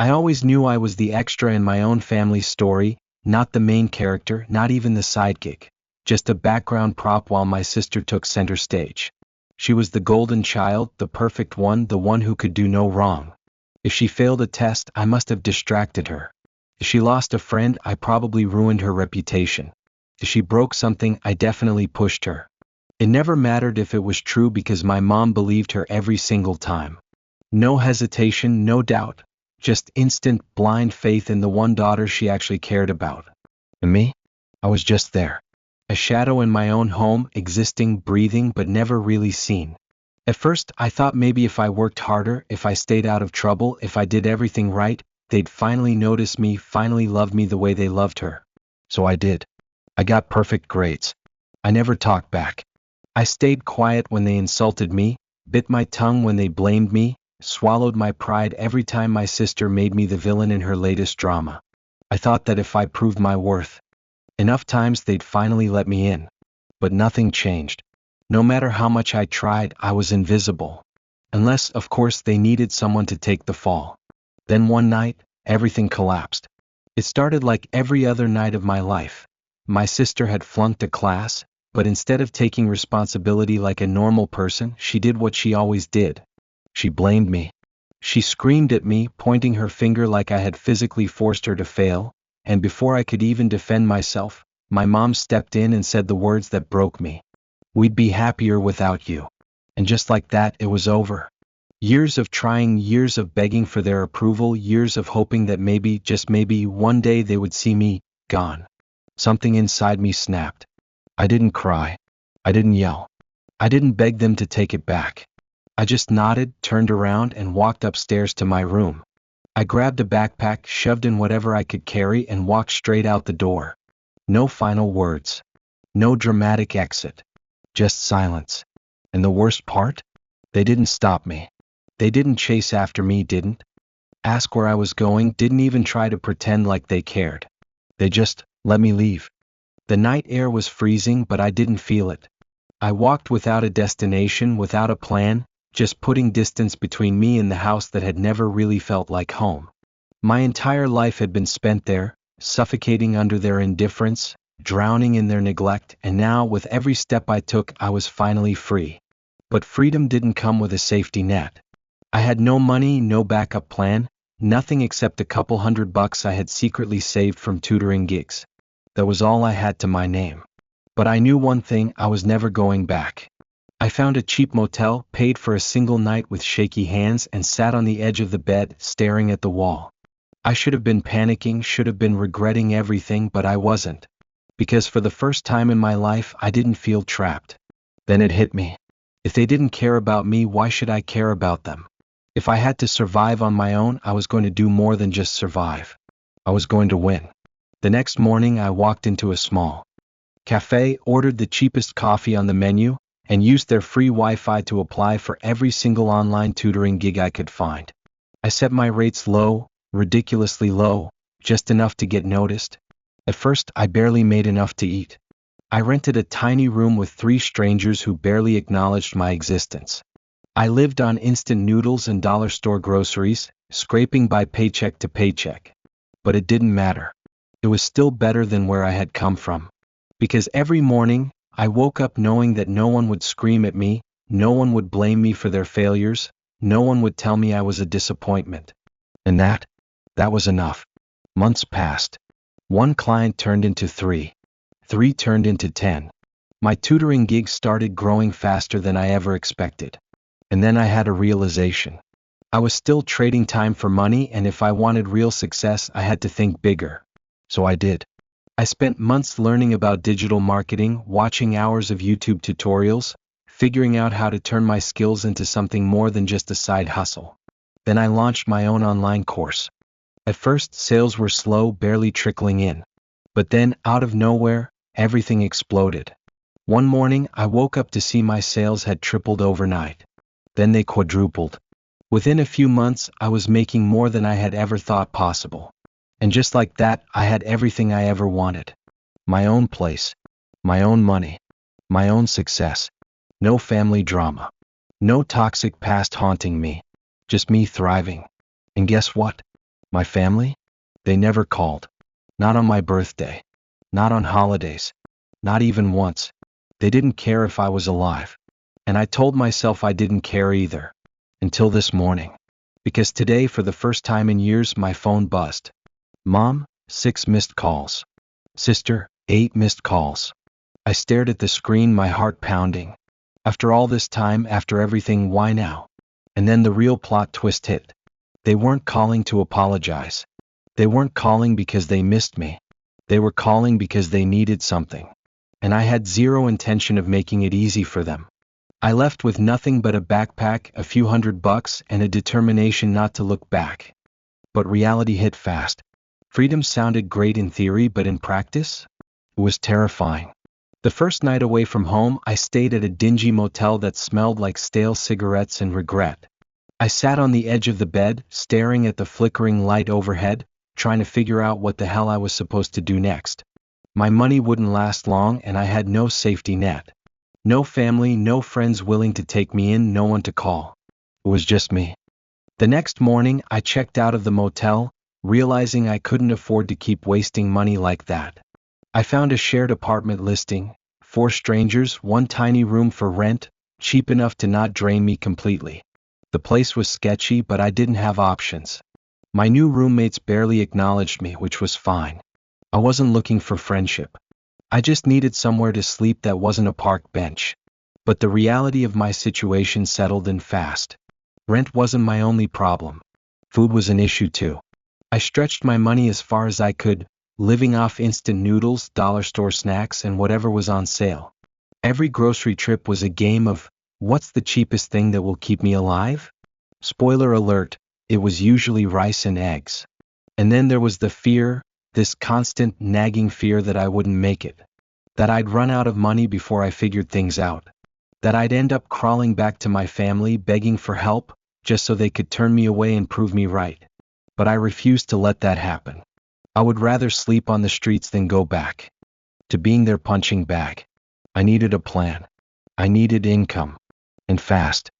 I always knew I was the extra in my own family's story, not the main character, not even the sidekick, just a background prop while my sister took center stage. She was the golden child, the perfect one, the one who could do no wrong. If she failed a test, I must have distracted her. If she lost a friend, I probably ruined her reputation. If she broke something, I definitely pushed her. It never mattered if it was true because my mom believed her every single time. No hesitation, no doubt. Just instant, blind faith in the one daughter she actually cared about. And me? I was just there. A shadow in my own home, existing, breathing, but never really seen. At first, I thought maybe if I worked harder, if I stayed out of trouble, if I did everything right, they'd finally notice me, finally love me the way they loved her. So I did. I got perfect grades. I never talked back. I stayed quiet when they insulted me, bit my tongue when they blamed me, swallowed my pride every time my sister made me the villain in her latest drama. I thought that if I proved my worth enough times, they'd finally let me in. But nothing changed. No matter how much I tried, I was invisible. Unless, of course, they needed someone to take the fall. Then one night, everything collapsed. It started like every other night of my life. My sister had flunked a class, but instead of taking responsibility like a normal person, she did what she always did. She blamed me. She screamed at me, pointing her finger like I had physically forced her to fail, and before I could even defend myself, my mom stepped in and said the words that broke me. "We'd be happier without you." And just like that, it was over. Years of trying, years of begging for their approval, years of hoping that maybe, just maybe, one day they would see me gone. Something inside me snapped. I didn't cry. I didn't yell. I didn't beg them to take it back. I just nodded, turned around, and walked upstairs to my room. I grabbed a backpack, shoved in whatever I could carry, and walked straight out the door. No final words. No dramatic exit. Just silence. And the worst part? They didn't stop me. They didn't chase after me, didn't ask where I was going, didn't even try to pretend like they cared. They just let me leave. The night air was freezing, but I didn't feel it. I walked without a destination, without a plan, just putting distance between me and the house that had never really felt like home. My entire life had been spent there, suffocating under their indifference, drowning in their neglect, and now, with every step I took, I was finally free. But freedom didn't come with a safety net. I had no money, no backup plan, nothing except a couple $100 I had secretly saved from tutoring gigs. That was all I had to my name. But I knew one thing: I was never going back. I found a cheap motel, paid for a single night with shaky hands, and sat on the edge of the bed, staring at the wall. I should have been panicking, should have been regretting everything, but I wasn't. Because for the first time in my life, I didn't feel trapped. Then it hit me. If they didn't care about me, why should I care about them? If I had to survive on my own, I was going to do more than just survive. I was going to win. The next morning, I walked into a small cafe, ordered the cheapest coffee on the menu, and used their free Wi-Fi to apply for every single online tutoring gig I could find. I set my rates low, ridiculously low, just enough to get noticed. At first, I barely made enough to eat. I rented a tiny room with 3 strangers who barely acknowledged my existence. I lived on instant noodles and dollar store groceries, scraping by paycheck to paycheck. But it didn't matter. It was still better than where I had come from. Because every morning, I woke up knowing that no one would scream at me, no one would blame me for their failures, no one would tell me I was a disappointment. And that was enough. Months passed. 1 client turned into 3. 3 turned into 10. My tutoring gigs started growing faster than I ever expected. And then I had a realization. I was still trading time for money, and if I wanted real success, I had to think bigger. So I did. I spent months learning about digital marketing, watching hours of YouTube tutorials, figuring out how to turn my skills into something more than just a side hustle. Then I launched my own online course. At first, sales were slow, barely trickling in. But then, out of nowhere, everything exploded. One morning, I woke up to see my sales had tripled overnight. Then they quadrupled. Within a few months, I was making more than I had ever thought possible. And just like that, I had everything I ever wanted. My own place. My own money. My own success. No family drama. No toxic past haunting me. Just me thriving. And guess what? My family? They never called. Not on my birthday. Not on holidays. Not even once. They didn't care if I was alive. And I told myself I didn't care either. Until this morning. Because today, for the first time in years, my phone buzzed. Mom, 6 missed calls. Sister, 8 missed calls. I stared at the screen, my heart pounding. After all this time, after everything, why now? And then the real plot twist hit. They weren't calling to apologize. They weren't calling because they missed me. They were calling because they needed something. And I had zero intention of making it easy for them. I left with nothing but a backpack, a few $100, and a determination not to look back. But reality hit fast. Freedom sounded great in theory, but in practice? It was terrifying. The first night away from home, I stayed at a dingy motel that smelled like stale cigarettes and regret. I sat on the edge of the bed, staring at the flickering light overhead, trying to figure out what the hell I was supposed to do next. My money wouldn't last long, and I had no safety net. No family, no friends willing to take me in, no one to call. It was just me. The next morning, I checked out of the motel, realizing I couldn't afford to keep wasting money like that. I found a shared apartment listing, 4 strangers, 1 tiny room for rent, cheap enough to not drain me completely. The place was sketchy, but I didn't have options. My new roommates barely acknowledged me, which was fine. I wasn't looking for friendship. I just needed somewhere to sleep that wasn't a park bench. But the reality of my situation settled in fast. Rent wasn't my only problem. Food was an issue too. I stretched my money as far as I could, living off instant noodles, dollar store snacks, and whatever was on sale. Every grocery trip was a game of, what's the cheapest thing that will keep me alive? Spoiler alert, it was usually rice and eggs. And then there was the fear, this constant nagging fear that I wouldn't make it. That I'd run out of money before I figured things out. That I'd end up crawling back to my family begging for help, just so they could turn me away and prove me right. But I refused to let that happen. I would rather sleep on the streets than go back to being their punching bag. I needed a plan. I needed income. And fast.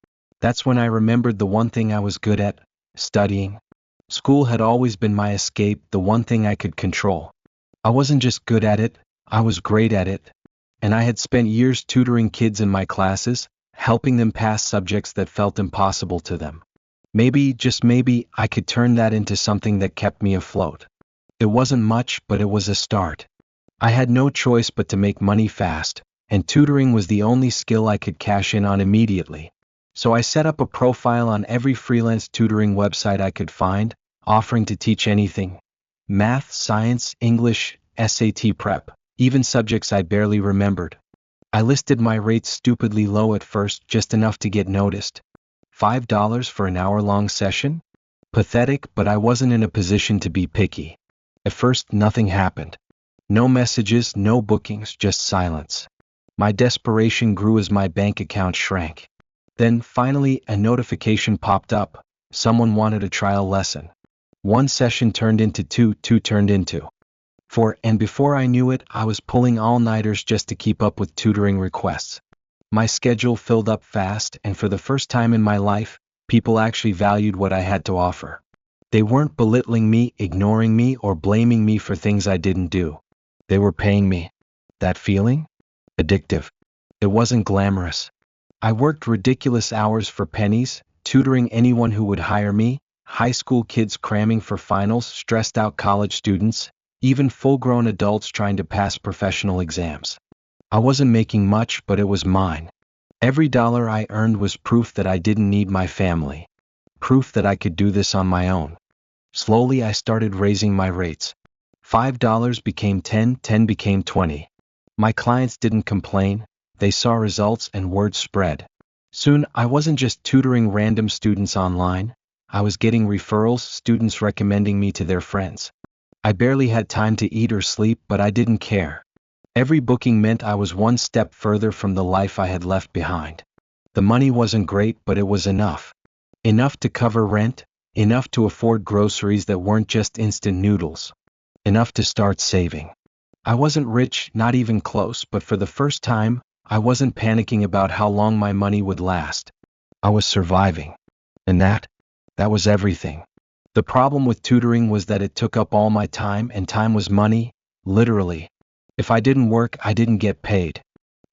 That's when I remembered the one thing I was good at, studying. School had always been my escape, the one thing I could control. I wasn't just good at it, I was great at it. And I had spent years tutoring kids in my classes, helping them pass subjects that felt impossible to them. Maybe, just maybe, I could turn that into something that kept me afloat. It wasn't much, but it was a start. I had no choice but to make money fast, and tutoring was the only skill I could cash in on immediately. So I set up a profile on every freelance tutoring website I could find, offering to teach anything. Math, science, English, SAT prep, even subjects I barely remembered. I listed my rates stupidly low at first, just enough to get noticed. $5 for an hour-long session? Pathetic, but I wasn't in a position to be picky. At first, nothing happened. No messages, no bookings, just silence. My desperation grew as my bank account shrank. Then, finally, a notification popped up. Someone wanted a trial lesson. 1 session turned into 2, 2 turned into 4, and before I knew it, I was pulling all-nighters just to keep up with tutoring requests. My schedule filled up fast, and for the first time in my life, people actually valued what I had to offer. They weren't belittling me, ignoring me, or blaming me for things I didn't do. They were paying me. That feeling? Addictive. It wasn't glamorous. I worked ridiculous hours for pennies, tutoring anyone who would hire me, high school kids cramming for finals, stressed out college students, even full-grown adults trying to pass professional exams. I wasn't making much, but it was mine. Every dollar I earned was proof that I didn't need my family. Proof that I could do this on my own. Slowly I started raising my rates. $5 became 10, 10 became 20. My clients didn't complain, they saw results and word spread. Soon I wasn't just tutoring random students online, I was getting referrals, students recommending me to their friends. I barely had time to eat or sleep, but I didn't care. Every booking meant I was one step further from the life I had left behind. The money wasn't great, but it was enough. Enough to cover rent, enough to afford groceries that weren't just instant noodles. Enough to start saving. I wasn't rich, not even close, but for the first time, I wasn't panicking about how long my money would last. I was surviving. And that was everything. The problem with tutoring was that it took up all my time, and time was money, literally. If I didn't work, I didn't get paid.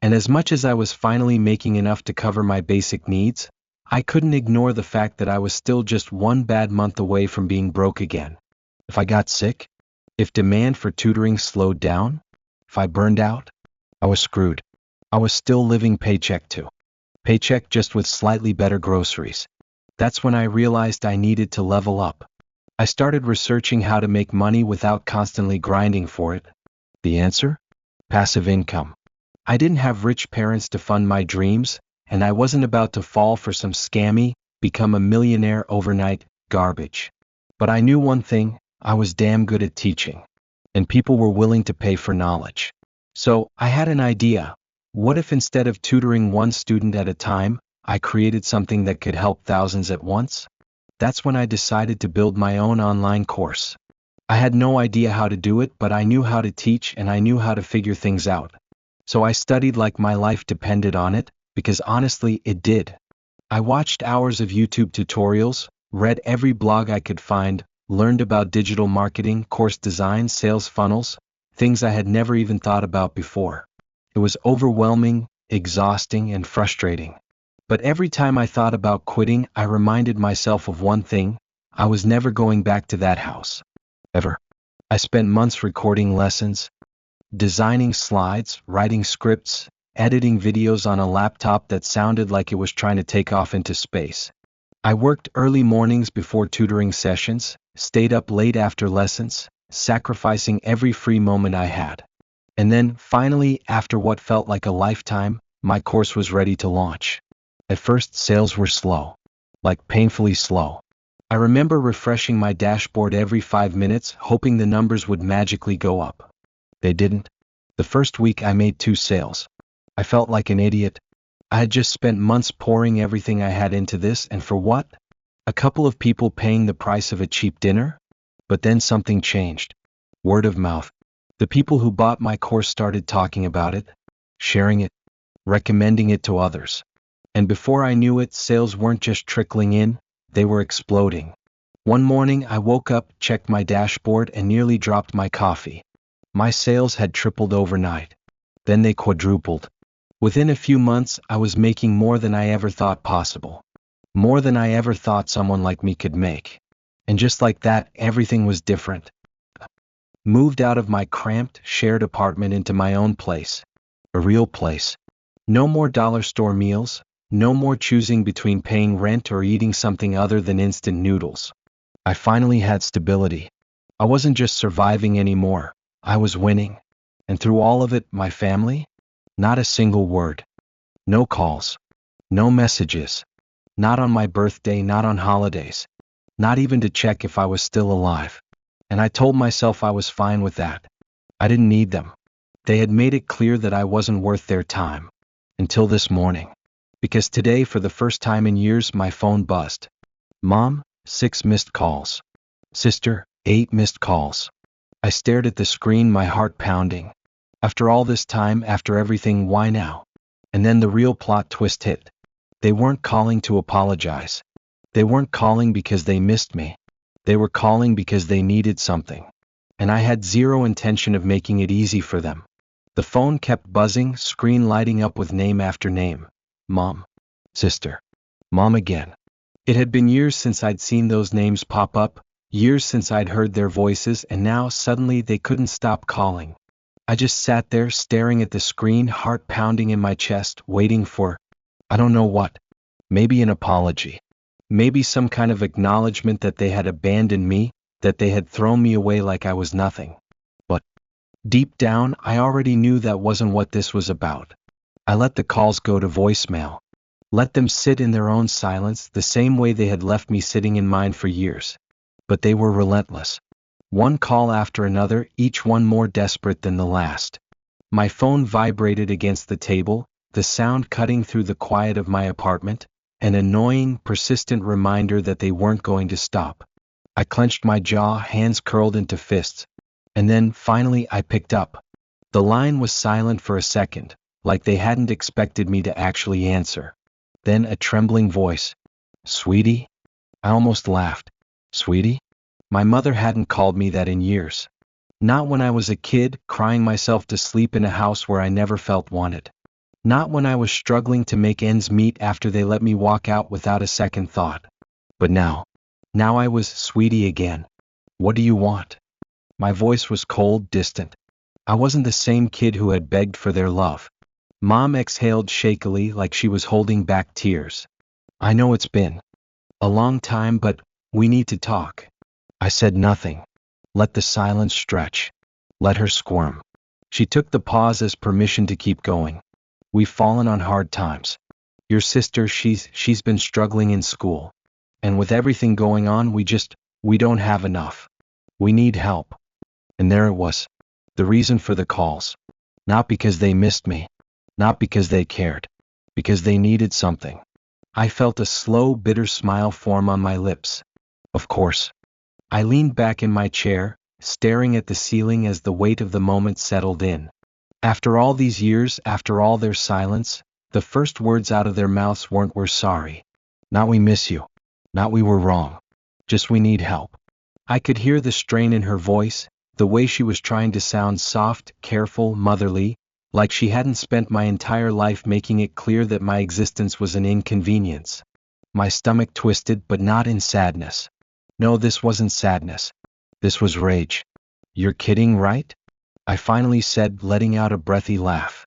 And as much as I was finally making enough to cover my basic needs, I couldn't ignore the fact that I was still just one bad month away from being broke again. If I got sick, if demand for tutoring slowed down, if I burned out, I was screwed. I was still living paycheck to paycheck, just with slightly better groceries. That's when I realized I needed to level up. I started researching how to make money without constantly grinding for it. The answer? Passive income. I didn't have rich parents to fund my dreams, and I wasn't about to fall for some scammy, become a millionaire overnight garbage. But I knew one thing: I was damn good at teaching, and people were willing to pay for knowledge. So I had an idea. What if instead of tutoring one student at a time, I created something that could help thousands at once? That's when I decided to build my own online course. I had no idea how to do it, but I knew how to teach, and I knew how to figure things out. So I studied like my life depended on it, because honestly, it did. I watched hours of YouTube tutorials, read every blog I could find, learned about digital marketing, course design, sales funnels, things I had never even thought about before. It was overwhelming, exhausting, and frustrating. But every time I thought about quitting, I reminded myself of one thing: I was never going back to that house. Ever. I spent months recording lessons, designing slides, writing scripts, editing videos on a laptop that sounded like it was trying to take off into space. I worked early mornings before tutoring sessions, stayed up late after lessons, sacrificing every free moment I had. And then, finally, after what felt like a lifetime, my course was ready to launch. At first, sales were slow. Like painfully slow. I remember refreshing my dashboard every 5 minutes, hoping the numbers would magically go up. They didn't. The first week I made 2 sales. I felt like an idiot. I had just spent months pouring everything I had into this, and for what? A couple of people paying the price of a cheap dinner? But then something changed. Word of mouth. The people who bought my course started talking about it, sharing it, recommending it to others. And before I knew it, sales weren't just trickling in, they were exploding. One morning I woke up, checked my dashboard, and nearly dropped my coffee. My sales had tripled overnight. Then they quadrupled. Within a few months, I was making more than I ever thought possible. More than I ever thought someone like me could make. And just like that, everything was different. Moved out of my cramped, shared apartment into my own place. A real place. No more dollar store meals. No more choosing between paying rent or eating something other than instant noodles. I finally had stability. I wasn't just surviving anymore. I was winning. And through all of it, my family? Not a single word. No calls. No messages. Not on my birthday, not on holidays. Not even to check if I was still alive. And I told myself I was fine with that. I didn't need them. They had made it clear that I wasn't worth their time. Until this morning. Because today, for the first time in years, my phone buzzed. Mom, 6 missed calls. Sister, 8 missed calls. I stared at the screen, my heart pounding. After all this time, after everything, why now? And then the real plot twist hit. They weren't calling to apologize. They weren't calling because they missed me. They were calling because they needed something. And I had zero intention of making it easy for them. The phone kept buzzing, screen lighting up with name after name. Mom. Sister. Mom again. It had been years since I'd seen those names pop up, years since I'd heard their voices, and now suddenly they couldn't stop calling. I just sat there staring at the screen, heart pounding in my chest, waiting for, I don't know what. Maybe an apology. Maybe some kind of acknowledgement that they had abandoned me, that they had thrown me away like I was nothing. But deep down, I already knew that wasn't what this was about. I let the calls go to voicemail. Let them sit in their own silence, the same way they had left me sitting in mine for years. But they were relentless. One call after another, each one more desperate than the last. My phone vibrated against the table, the sound cutting through the quiet of my apartment, an annoying, persistent reminder that they weren't going to stop. I clenched my jaw, hands curled into fists. And then, finally, I picked up. The line was silent for a second, like they hadn't expected me to actually answer. Then a trembling voice. Sweetie? I almost laughed. Sweetie? My mother hadn't called me that in years. Not when I was a kid, crying myself to sleep in a house where I never felt wanted. Not when I was struggling to make ends meet after they let me walk out without a second thought. But now. Now I was "Sweetie" again. What do you want? My voice was cold, distant. I wasn't the same kid who had begged for their love. Mom exhaled shakily like she was holding back tears. I know it's been a long time, but we need to talk. I said nothing. Let the silence stretch. Let her squirm. She took the pause as permission to keep going. We've fallen on hard times. Your sister, she's been struggling in school. And with everything going on, we don't have enough. We need help. And there it was. The reason for the calls. Not because they missed me. Not because they cared. Because they needed something. I felt a slow, bitter smile form on my lips. Of course. I leaned back in my chair, staring at the ceiling as the weight of the moment settled in. After all these years, after all their silence, the first words out of their mouths weren't "we're sorry." Not "we miss you." Not "we were wrong." Just "we need help." I could hear the strain in her voice, the way she was trying to sound soft, careful, motherly, like she hadn't spent my entire life making it clear that my existence was an inconvenience. My stomach twisted, but not in sadness. No, this wasn't sadness. This was rage. You're kidding, right? I finally said, letting out a breathy laugh.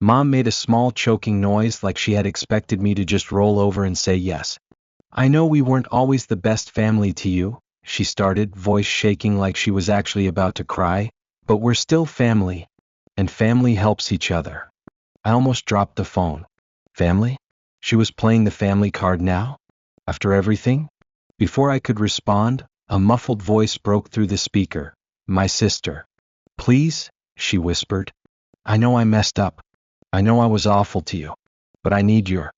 Mom made a small choking noise like she had expected me to just roll over and say yes. I know we weren't always the best family to you, she started, voice shaking like she was actually about to cry, but we're still family. And family helps each other. I almost dropped the phone. Family? She was playing the family card now? After everything? Before I could respond, a muffled voice broke through the speaker. My sister. Please, she whispered. I know I messed up. I know I was awful to you. But I need your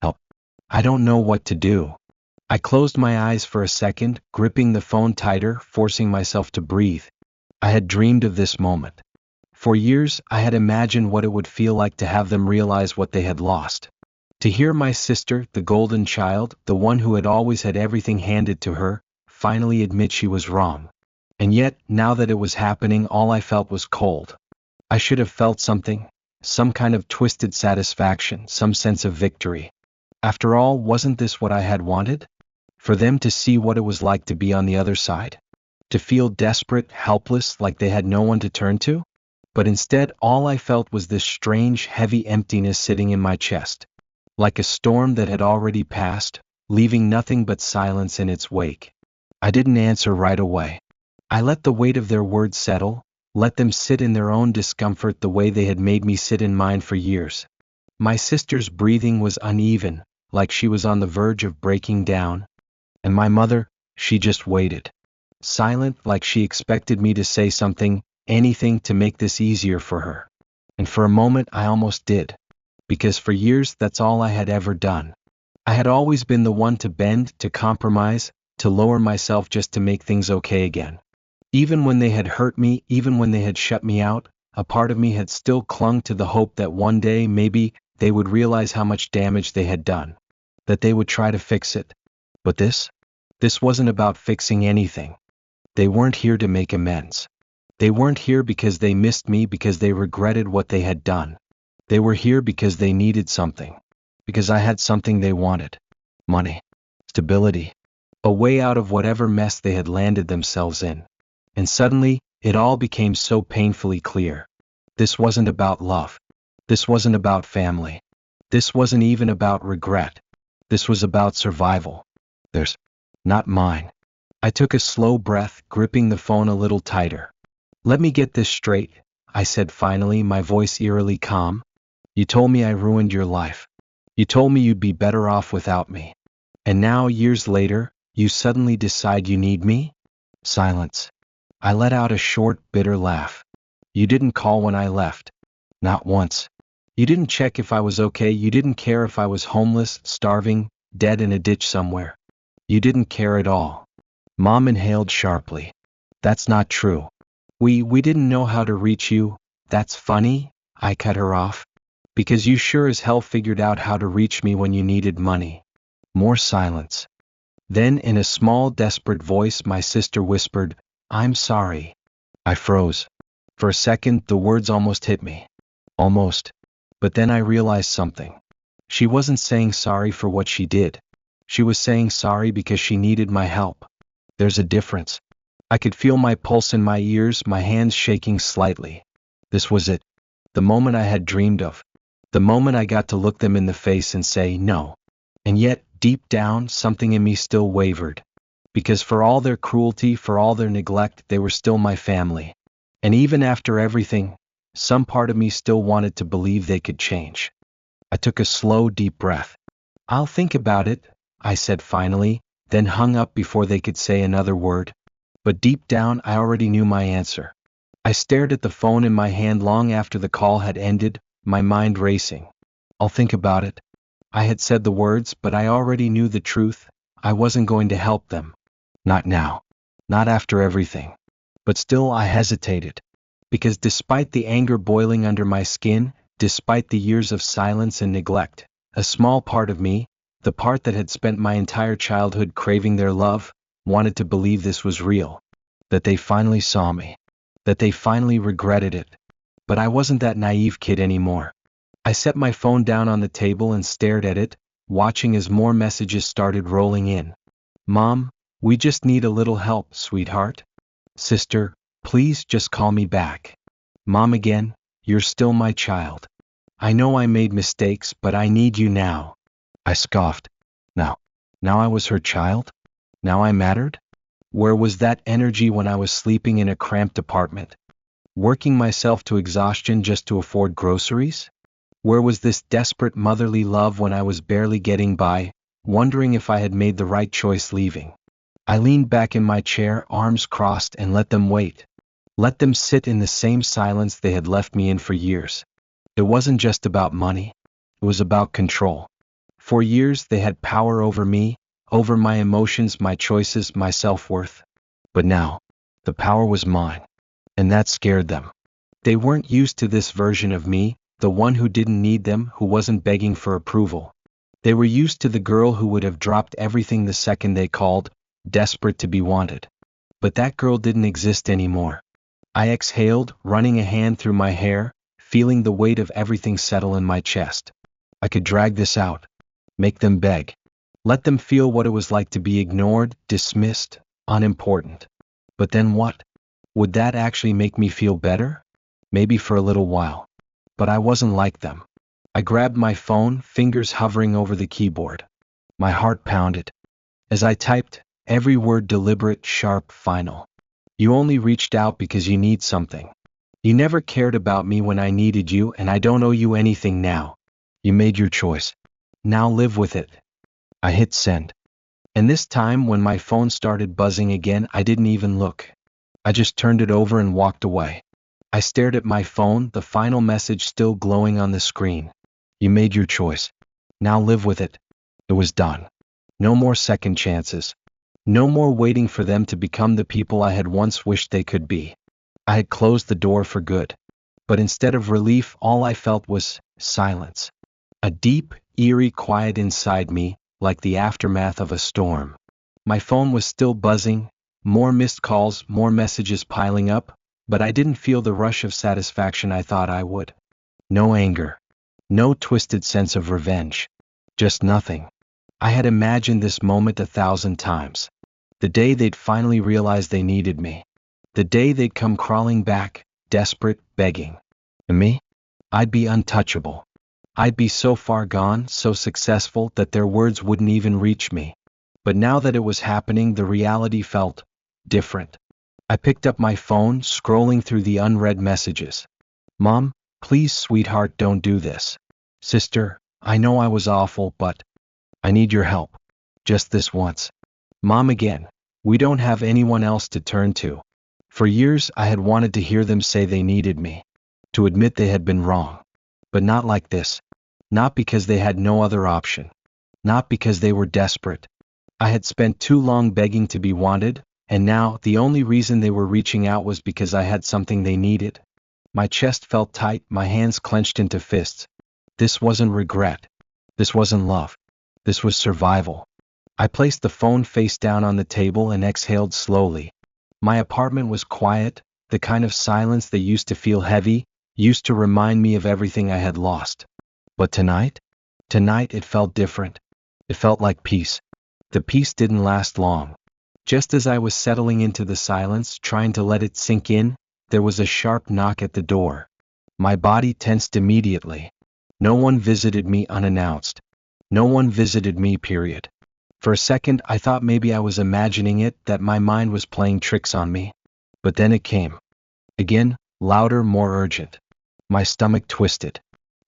help. I don't know what to do. I closed my eyes for a second, gripping the phone tighter, forcing myself to breathe. I had dreamed of this moment. For years, I had imagined what it would feel like to have them realize what they had lost. To hear my sister, the golden child, the one who had always had everything handed to her, finally admit she was wrong. And yet, now that it was happening, all I felt was cold. I should have felt something, some kind of twisted satisfaction, some sense of victory. After all, wasn't this what I had wanted? For them to see what it was like to be on the other side? To feel desperate, helpless, like they had no one to turn to? But instead, all I felt was this strange, heavy emptiness sitting in my chest. Like a storm that had already passed, leaving nothing but silence in its wake. I didn't answer right away. I let the weight of their words settle, let them sit in their own discomfort the way they had made me sit in mine for years. My sister's breathing was uneven, like she was on the verge of breaking down. And my mother, she just waited. Silent, like she expected me to say something, anything to make this easier for her. And for a moment I almost did. Because for years that's all I had ever done. I had always been the one to bend, to compromise, to lower myself just to make things okay again. Even when they had hurt me, even when they had shut me out, a part of me had still clung to the hope that one day, maybe, they would realize how much damage they had done. That they would try to fix it. But this wasn't about fixing anything. They weren't here to make amends. They weren't here because they missed me, because they regretted what they had done. They were here because they needed something. Because I had something they wanted. Money. Stability. A way out of whatever mess they had landed themselves in. And suddenly, it all became so painfully clear. This wasn't about love. This wasn't about family. This wasn't even about regret. This was about survival. Theirs. Not mine. I took a slow breath, gripping the phone a little tighter. Let me get this straight, I said finally, my voice eerily calm. You told me I ruined your life. You told me you'd be better off without me. And now, years later, you suddenly decide you need me? Silence. I let out a short, bitter laugh. You didn't call when I left. Not once. You didn't check if I was okay. You didn't care if I was homeless, starving, dead in a ditch somewhere. You didn't care at all. Mom inhaled sharply. That's not true. We didn't know how to reach you. That's funny, I cut her off. Because you sure as hell figured out how to reach me when you needed money. More silence. Then, in a small, desperate voice, my sister whispered, "I'm sorry." I froze. For a second, the words almost hit me. Almost. But then I realized something. She wasn't saying sorry for what she did. She was saying sorry because she needed my help. There's a difference. I could feel my pulse in my ears, my hands shaking slightly. This was it. The moment I had dreamed of. The moment I got to look them in the face and say no. And yet, deep down, something in me still wavered. Because for all their cruelty, for all their neglect, they were still my family. And even after everything, some part of me still wanted to believe they could change. I took a slow, deep breath. "I'll think about it," I said finally, then hung up before they could say another word. But deep down, I already knew my answer. I stared at the phone in my hand long after the call had ended, my mind racing. "I'll think about it." I had said the words, but I already knew the truth. I wasn't going to help them. Not now. Not after everything. But still I hesitated. Because despite the anger boiling under my skin, despite the years of silence and neglect, a small part of me, the part that had spent my entire childhood craving their love, wanted to believe this was real. That they finally saw me. That they finally regretted it. But I wasn't that naive kid anymore. I set my phone down on the table and stared at it, watching as more messages started rolling in. "Mom, we just need a little help, sweetheart." "Sister, please just call me back." "Mom again, you're still my child. I know I made mistakes, but I need you now." I scoffed. Now I was her child? Now I mattered? Where was that energy when I was sleeping in a cramped apartment? Working myself to exhaustion just to afford groceries? Where was this desperate motherly love when I was barely getting by, wondering if I had made the right choice leaving? I leaned back in my chair, arms crossed, and let them wait. Let them sit in the same silence they had left me in for years. It wasn't just about money. It was about control. For years they had power over me, over my emotions, my choices, my self-worth. But now, the power was mine. And that scared them. They weren't used to this version of me, the one who didn't need them, who wasn't begging for approval. They were used to the girl who would have dropped everything the second they called, desperate to be wanted. But that girl didn't exist anymore. I exhaled, running a hand through my hair, feeling the weight of everything settle in my chest. I could drag this out. Make them beg. Let them feel what it was like to be ignored, dismissed, unimportant. But then what? Would that actually make me feel better? Maybe for a little while. But I wasn't like them. I grabbed my phone, fingers hovering over the keyboard. My heart pounded. As I typed, every word deliberate, sharp, final. "You only reached out because you need something. You never cared about me when I needed you, and I don't owe you anything now. You made your choice. Now live with it." I hit send. And this time, when my phone started buzzing again, I didn't even look. I just turned it over and walked away. I stared at my phone, the final message still glowing on the screen. "You made your choice. Now live with it." It was done. No more second chances. No more waiting for them to become the people I had once wished they could be. I had closed the door for good. But instead of relief, all I felt was silence. A deep, eerie quiet inside me, like the aftermath of a storm. My phone was still buzzing, more missed calls, more messages piling up, but I didn't feel the rush of satisfaction I thought I would. No anger. No twisted sense of revenge. Just nothing. I had imagined this moment 1,000 times. The day they'd finally realize they needed me. The day they'd come crawling back, desperate, begging. And me? I'd be untouchable. I'd be so far gone, so successful, that their words wouldn't even reach me. But now that it was happening, the reality felt different. I picked up my phone, scrolling through the unread messages. "Mom, please, sweetheart, don't do this." "Sister, I know I was awful, but I need your help. Just this once." "Mom again. We don't have anyone else to turn to." For years, I had wanted to hear them say they needed me. To admit they had been wrong. But not like this. Not because they had no other option. Not because they were desperate. I had spent too long begging to be wanted, and now the only reason they were reaching out was because I had something they needed. My chest felt tight, my hands clenched into fists. This wasn't regret. This wasn't love. This was survival. I placed the phone face down on the table and exhaled slowly. My apartment was quiet, the kind of silence that used to feel heavy, used to remind me of everything I had lost. But tonight? Tonight it felt different. It felt like peace. The peace didn't last long. Just as I was settling into the silence, trying to let it sink in, there was a sharp knock at the door. My body tensed immediately. No one visited me unannounced. No one visited me, period. For a second, I thought maybe I was imagining it, that my mind was playing tricks on me. But then it came. Again, louder, more urgent. My stomach twisted.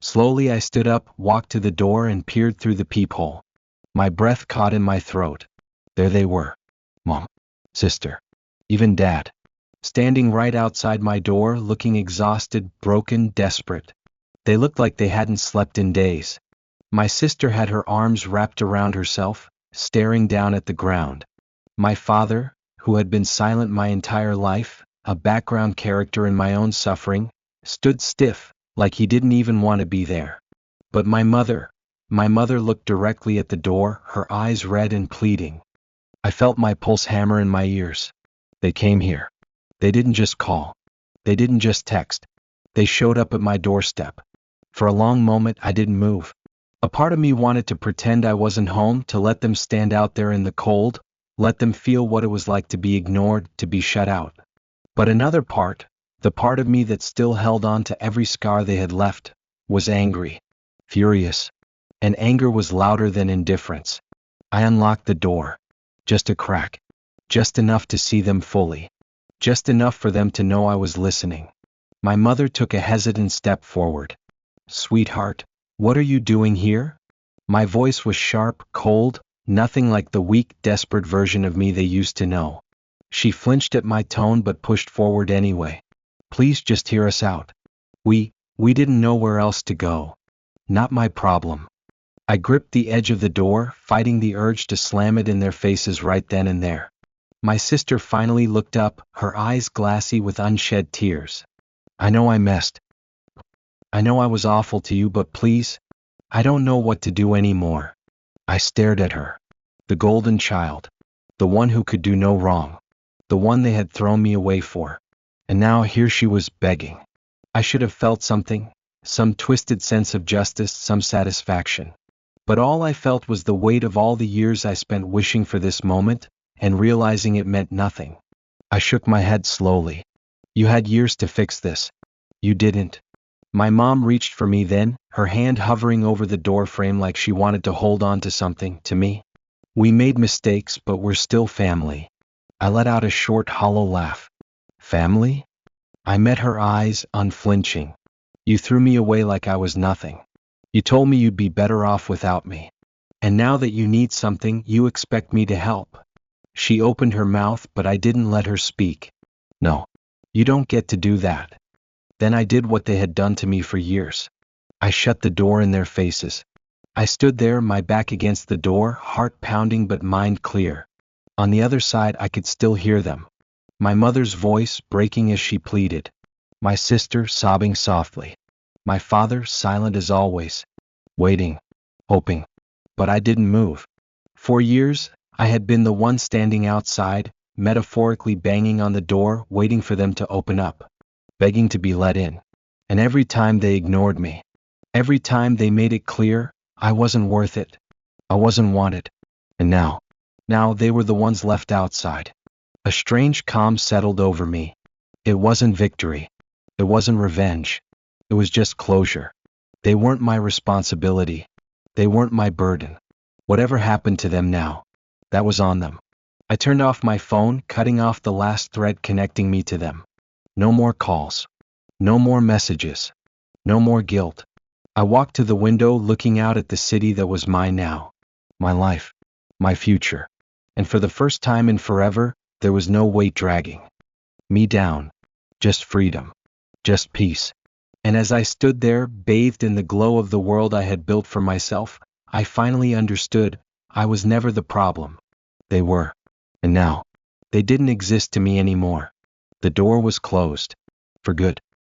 Slowly I stood up, walked to the door and peered through the peephole. My breath caught in my throat. There they were. Mom, sister, even Dad. Standing right outside my door, looking exhausted, broken, desperate. They looked like they hadn't slept in days. My sister had her arms wrapped around herself, staring down at the ground. My father, who had been silent my entire life, a background character in my own suffering, stood stiff, like he didn't even want to be there. But my mother looked directly at the door, her eyes red and pleading. I felt my pulse hammer in my ears. They came here. They didn't just call. They didn't just text. They showed up at my doorstep. For a long moment I didn't move. A part of me wanted to pretend I wasn't home, to let them stand out there in the cold, let them feel what it was like to be ignored, to be shut out. But another part, the part of me that still held on to every scar they had left, was angry, furious. And anger was louder than indifference. I unlocked the door. Just a crack. Just enough to see them fully. Just enough for them to know I was listening. My mother took a hesitant step forward. Sweetheart, what are you doing here? My voice was sharp, cold, nothing like the weak, desperate version of me they used to know. She flinched at my tone but pushed forward anyway. Please just hear us out. We didn't know where else to go. Not my problem. I gripped the edge of the door, fighting the urge to slam it in their faces right then and there. My sister finally looked up, her eyes glassy with unshed tears. I know I messed. I know I was awful to you, but please, I don't know what to do anymore. I stared at her. The golden child. The one who could do no wrong. The one they had thrown me away for. And now here she was begging. I should have felt something, some twisted sense of justice, some satisfaction. But all I felt was the weight of all the years I spent wishing for this moment, and realizing it meant nothing. I shook my head slowly. You had years to fix this. You didn't. My mom reached for me then, her hand hovering over the door frame like she wanted to hold on to something, to me. We made mistakes, but we're still family. I let out a short, hollow laugh. Family? I met her eyes, unflinching. You threw me away like I was nothing. You told me you'd be better off without me. And now that you need something, you expect me to help. She opened her mouth, but I didn't let her speak. No, you don't get to do that. Then I did what they had done to me for years. I shut the door in their faces. I stood there, my back against the door, heart pounding but mind clear. On the other side I could still hear them. My mother's voice breaking as she pleaded. My sister sobbing softly. My father silent as always. Waiting. Hoping. But I didn't move. For years, I had been the one standing outside, metaphorically banging on the door, waiting for them to open up. Begging to be let in. And every time they ignored me. Every time they made it clear, I wasn't worth it. I wasn't wanted. And now they were the ones left outside. A strange calm settled over me. It wasn't victory. It wasn't revenge. It was just closure. They weren't my responsibility. They weren't my burden. Whatever happened to them now, that was on them. I turned off my phone, cutting off the last thread connecting me to them. No more calls. No more messages. No more guilt. I walked to the window, looking out at the city that was mine now. My life. My future. And for the first time in forever, there was no weight dragging me down. Just freedom. Just peace. And as I stood there, bathed in the glow of the world I had built for myself, I finally understood I was never the problem. They were. And now, they didn't exist to me anymore. The door was closed. For good.